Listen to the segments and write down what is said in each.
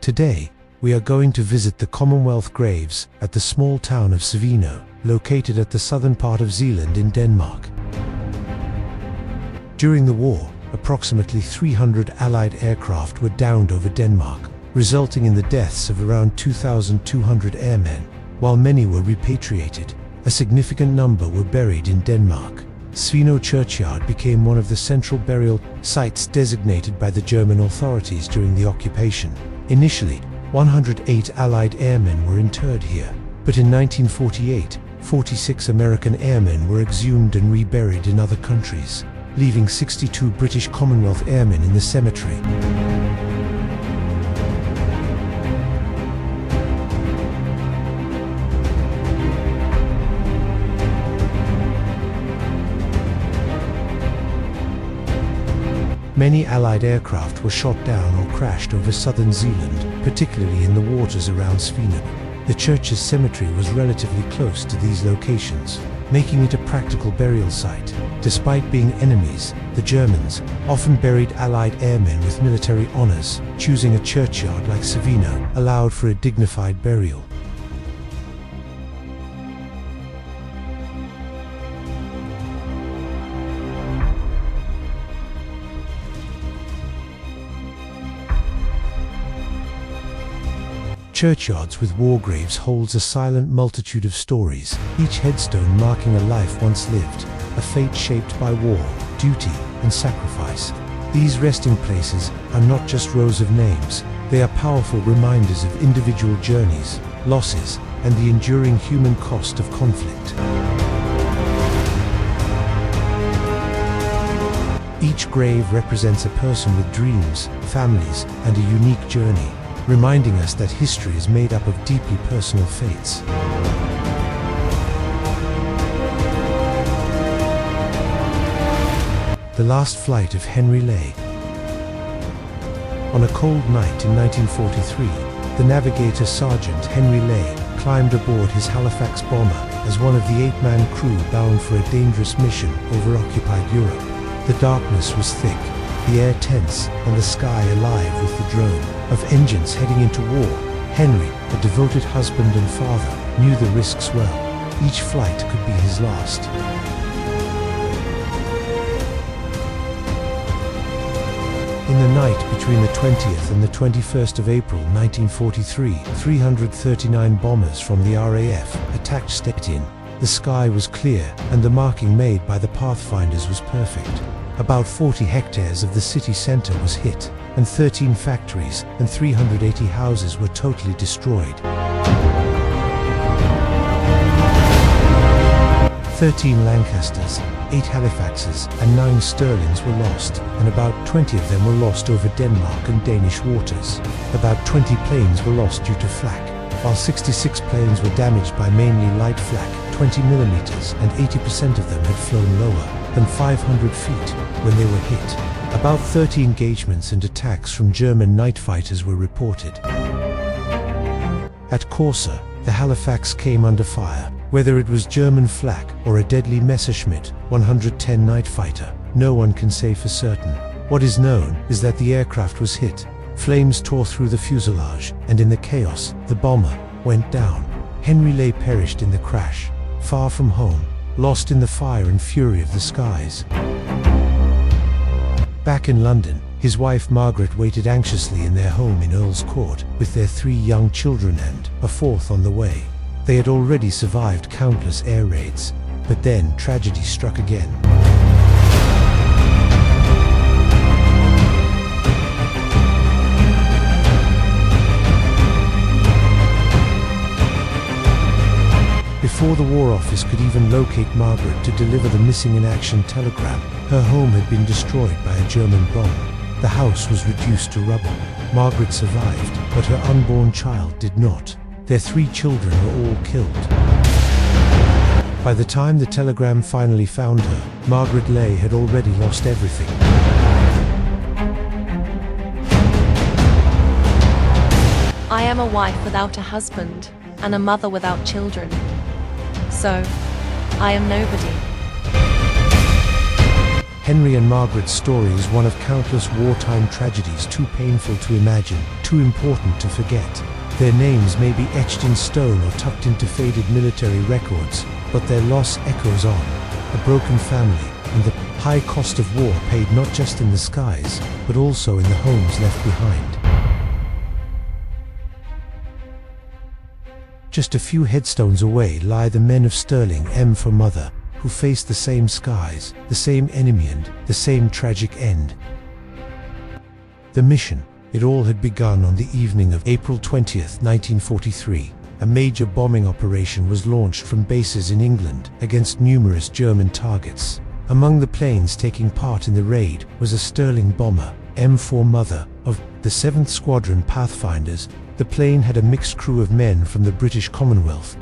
Today, we are going to visit the Commonwealth graves at the small town of Svinø, located at the southern part of Zealand in Denmark. During the war, approximately 300 Allied aircraft were downed over Denmark, resulting in the deaths of around 2,200 airmen. While many were repatriated, a significant number were buried in Denmark. Svinø churchyard became one of the central burial sites designated by the German authorities during the occupation. Initially, 108 Allied airmen were interred here, but in 1948, 46 American airmen were exhumed and reburied in other countries, leaving 62 British Commonwealth airmen in the cemetery. Many Allied aircraft were shot down or crashed over southern Zealand, particularly in the waters around Svinø. The church's cemetery was relatively close to these locations, making it a practical burial site. Despite being enemies, the Germans often buried Allied airmen with military honors. Choosing a churchyard like Svinø allowed for a dignified burial. Churchyards with war graves holds a silent multitude of stories, each headstone marking a life once lived, a fate shaped by war, duty, and sacrifice. These resting places are not just rows of names, they are powerful reminders of individual journeys, losses, and the enduring human cost of conflict. Each grave represents a person with dreams, families, and a unique journey, reminding us that history is made up of deeply personal fates. The last flight of Henry Lay. On a cold night in 1943, the navigator Sergeant Henry Lay climbed aboard his Halifax bomber as one of the 8-man crew bound for a dangerous mission over occupied Europe. The darkness was thick, the air tense, and the sky alive with the drone of engines heading into war. Henry, a devoted husband and father, knew the risks well. Each flight could be his last. In the night between the 20th and the 21st of April 1943, 339 bombers from the RAF attacked Stettin. The sky was clear, and the marking made by the pathfinders was perfect. About 40 hectares of the city center was hit, and 13 factories and 380 houses were totally destroyed. 13 Lancasters, 8 Halifaxes, and 9 Stirlings were lost, and about 20 of them were lost over Denmark and Danish waters. About 20 planes were lost due to flak, while 66 planes were damaged by mainly light flak, 20 millimeters, and 80% of them had flown lower than 500 feet when they were hit. About 30 engagements and attacks from German night fighters were reported. At Corsa, the Halifax came under fire. Whether it was German flak or a deadly Messerschmitt 110 night fighter, no one can say for certain. What is known is that the aircraft was hit. Flames tore through the fuselage, and in the chaos, the bomber went down. Henry Lay perished in the crash, far from home, lost in the fire and fury of the skies. Back in London, his wife Margaret waited anxiously in their home in Earl's Court, with their 3 young children and a 4th on the way. They had already survived countless air raids, but then tragedy struck again. Before the War Office could even locate Margaret to deliver the missing in action telegram, her home had been destroyed by a German bomb. The house was reduced to rubble. Margaret survived, but her unborn child did not. Their 3 children were all killed. By the time the telegram finally found her, Margaret Lay had already lost everything. I am a wife without a husband, and a mother without children. So, I am nobody. Henry and Margaret's story is one of countless wartime tragedies too painful to imagine, too too important to forget. Their names may be etched in stone or tucked into faded military records, but their loss echoes on. A broken family, and the high cost of war paid not just in the skies, but also in the homes left behind. Just a few headstones away lie the men of Sterling, M for Mother, who faced the same skies, the same enemy and the same tragic end. The mission. It all had begun on the evening of April 20th, 1943. A major bombing operation was launched from bases in England against numerous German targets. Among the planes taking part in the raid was a Sterling bomber, M4 Mother, of the 7th Squadron Pathfinders. The plane had a mixed crew of men from the British Commonwealth.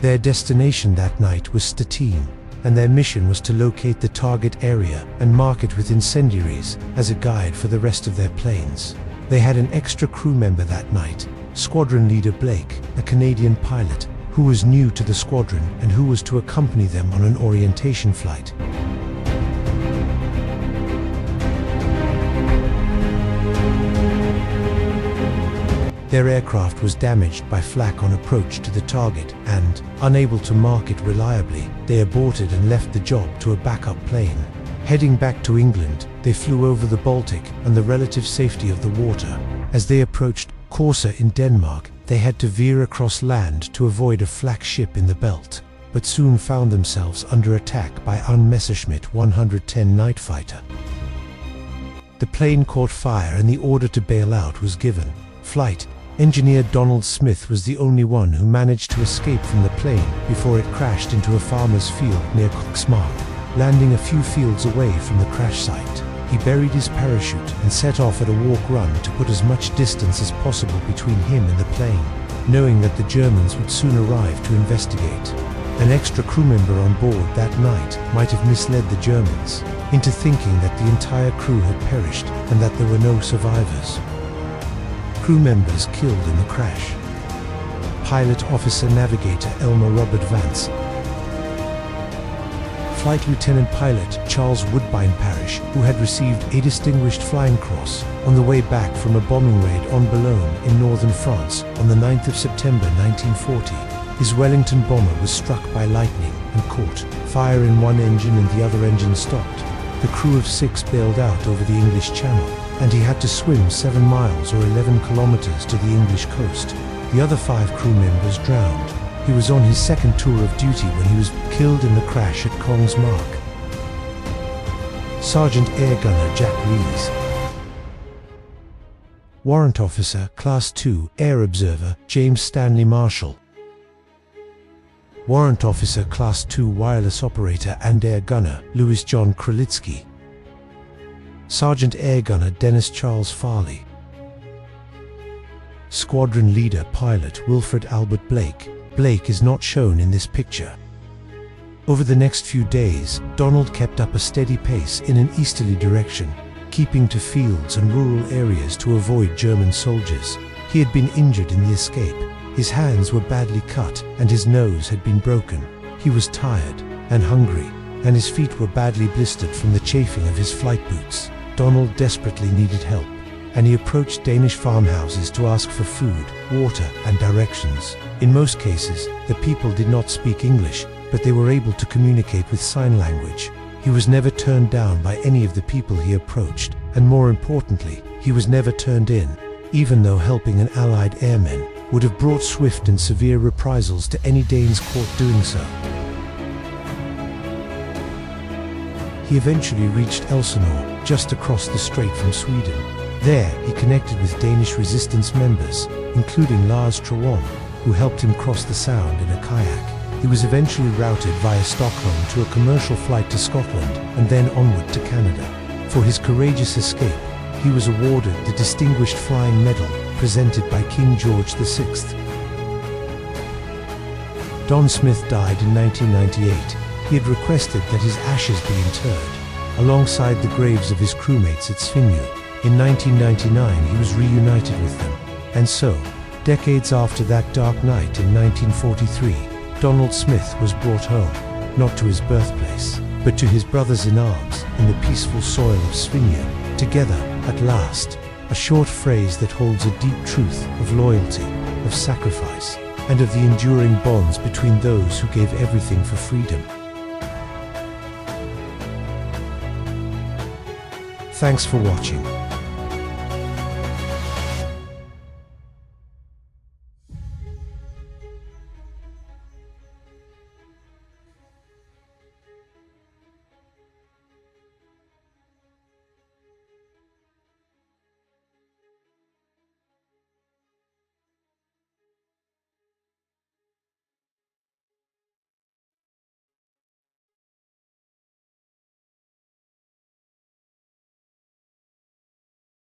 Their destination that night was Stettin, and their mission was to locate the target area and mark it with incendiaries as a guide for the rest of their planes. They had an extra crew member that night, Squadron Leader Blake, a Canadian pilot, who was new to the squadron and who was to accompany them on an orientation flight. Their aircraft was damaged by flak on approach to the target and, unable to mark it reliably, they aborted and left the job to a backup plane. Heading back to England, they flew over the Baltic and the relative safety of the water. As they approached Korsa in Denmark, they had to veer across land to avoid a flak ship in the belt, but soon found themselves under attack by an Messerschmitt 110 night fighter. The plane caught fire and the order to bail out was given. Flight Engineer Donald Smith was the only one who managed to escape from the plane before it crashed into a farmer's field near Cuxmark. Landing a few fields away from the crash site, he buried his parachute and set off at a walk-run to put as much distance as possible between him and the plane, knowing that the Germans would soon arrive to investigate. An extra crew member on board that night might have misled the Germans into thinking that the entire crew had perished and that there were no survivors. Crew members killed in the crash. Pilot Officer Navigator Elmer Robert Vance, Flight Lieutenant Pilot Charles Woodbine Parish, who had received a Distinguished Flying Cross on the way back from a bombing raid on Boulogne in northern France on the 9th of September 1940. His Wellington bomber was struck by lightning and caught fire in one engine and the other engine stopped. The crew of 6 bailed out over the English Channel, and he had to swim 7 miles or 11 kilometers to the English coast. The other 5 crew members drowned. He was on his second tour of duty when he was killed in the crash at Kongsmark. Sergeant Air Gunner Jack Rees, Warrant Officer Class 2 Air Observer James Stanley Marshall, Warrant Officer Class 2 Wireless Operator and Air Gunner Louis John Kralitsky, Sergeant Air Gunner Dennis Charles Farley, Squadron Leader Pilot Wilfred Albert Blake. Blake is not shown in this picture. Over the next few days, Donald kept up a steady pace in an easterly direction, keeping to fields and rural areas to avoid German soldiers. He had been injured in the escape. His hands were badly cut and his nose had been broken. He was tired and hungry, and his feet were badly blistered from the chafing of his flight boots. Donald desperately needed help, and he approached Danish farmhouses to ask for food, water, and directions. In most cases, the people did not speak English, but they were able to communicate with sign language. He was never turned down by any of the people he approached, and more importantly, he was never turned in, even though helping an Allied airman would have brought swift and severe reprisals to any Danes caught doing so. He eventually reached Elsinore, just across the strait from Sweden. There, he connected with Danish resistance members, including Lars Trawan, who helped him cross the Sound in a kayak. He was eventually routed via Stockholm to a commercial flight to Scotland and then onward to Canada. For his courageous escape, he was awarded the Distinguished Flying Medal presented by King George VI. Don Smith died in 1998. He had requested that his ashes be interred alongside the graves of his crewmates at Svinø. In 1999, he was reunited with them, and so, decades after that dark night in 1943, Donald Smith was brought home, not to his birthplace, but to his brothers in arms in the peaceful soil of Svinø, together at last, a short phrase that holds a deep truth of loyalty, of sacrifice, and of the enduring bonds between those who gave everything for freedom. Thanks for watching.